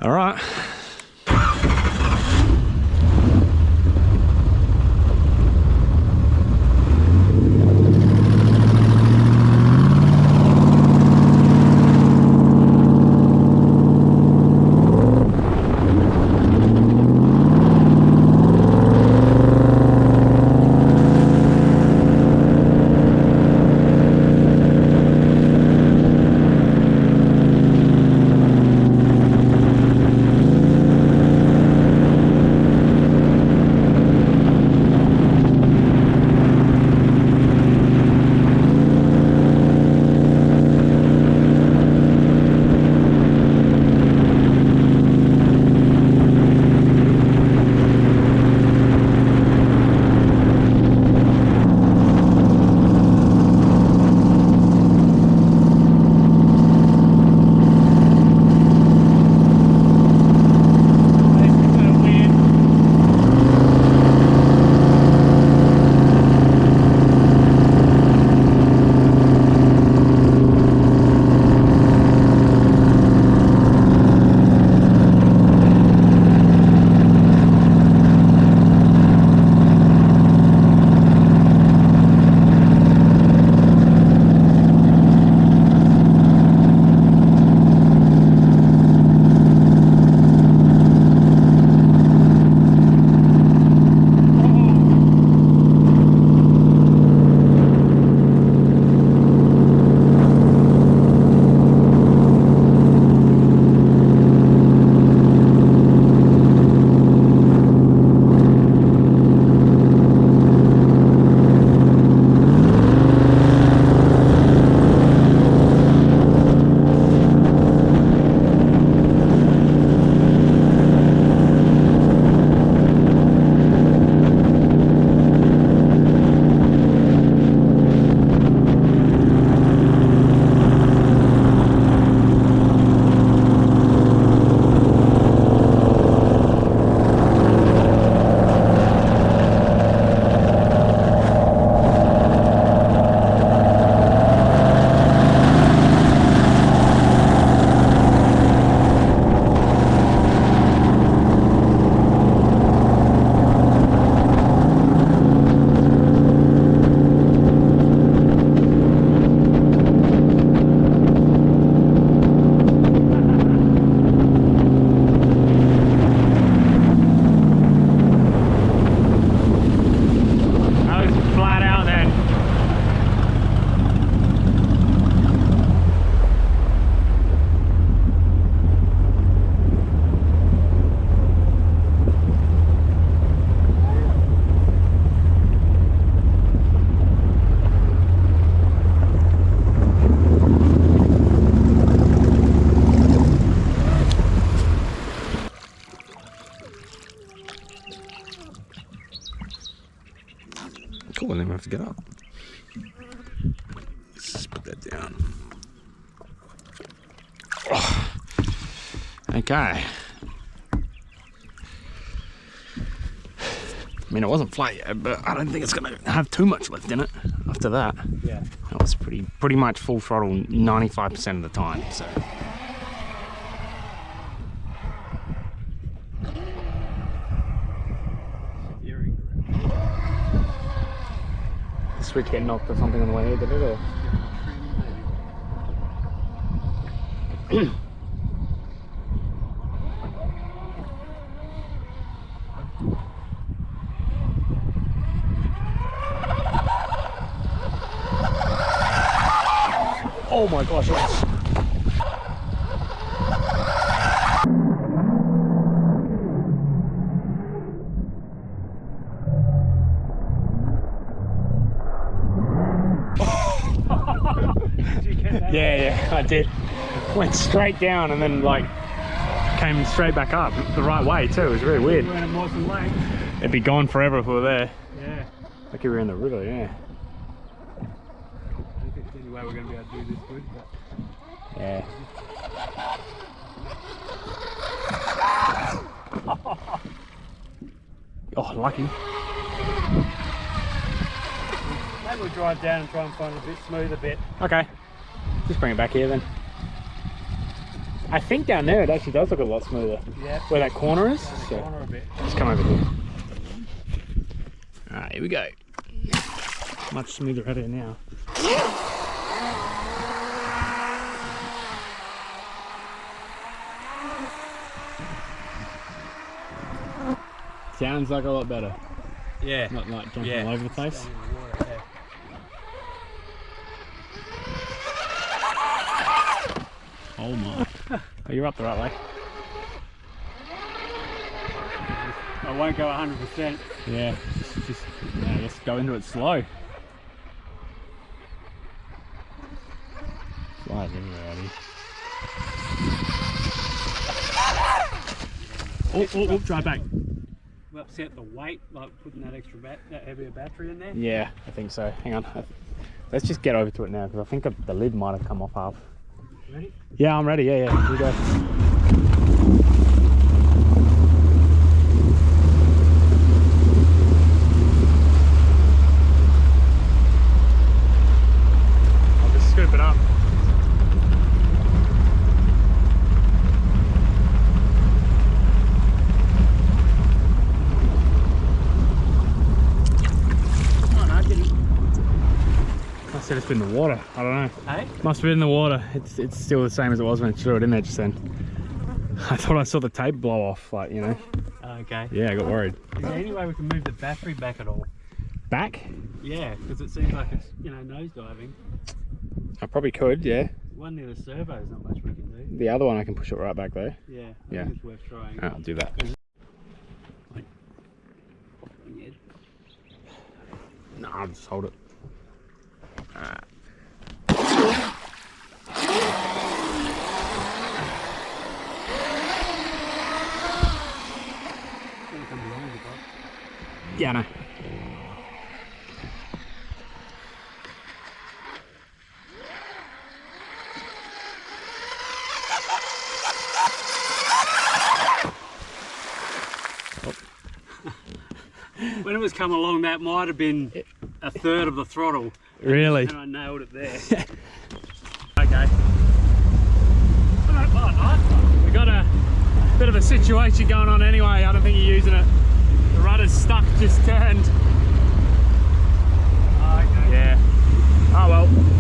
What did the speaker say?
All right. Cool, and then we have to get up. Let's just put that down. Oh. Okay. I mean, it wasn't flat yet, but I don't think it's gonna have too much left in it after that. Yeah. That was pretty much full throttle 95% of the time, so. Switch get knocked or something on the way here, did it? Or? Oh my gosh, yes. Yeah, I did. Went straight down and then like came straight back up the right way too. It was really weird. It'd be gone forever if we were there. Yeah. Like we were in the river, yeah. I don't think there's any way we're going to be able to do this good, but... Yeah. Oh, lucky. Maybe we'll drive down and try and find it a bit smoother bit. Okay. Just bring it back here then. I think down there it actually does look a lot smoother. Yeah. Where that corner is. The So, corner a bit. let's come over here. Alright, here we go. Much smoother out here now. Sounds like a lot better. Yeah. Not like jumping all over the place. Down in the water, yeah. Oh my. Oh, you're up the right way. I won't go 100%. Yeah, just let's go into it slow. Flies everywhere, Eddie. Oh, drive back. We upset the weight, like putting that extra that heavier battery in there. Yeah, I think so. Hang on. Let's just get over to it now because I think the lid might have come off half. Ready? Yeah, I'm ready. Yeah, here we go. I'll just scoop it up. Oh no, didn't. I said it's been in the water. I don't know. Hey? Must have been in the water. It's still the same as it was when I threw it in there just then. I thought I saw the tape blow off, like, you know. Okay. Yeah, I got worried. Is there any way we can move the battery back at all? Back? Yeah, because it seems like it's, you know, nosediving. I probably could, yeah. One near the servo is not much we can do. The other one I can push it right back though. Yeah, Yeah. I think it's worth trying. I'll do that. Like, off on your head. No, I'll just hold it. Alright. It's gonna come behind you, bud. Yeah, no. When it was coming along, that might have been a third of the throttle. Really? And I nailed it there. Okay. We got a bit of a situation going on anyway. I don't think you're using it. The rudder's stuck, just turned. Oh, okay. Yeah. Oh well.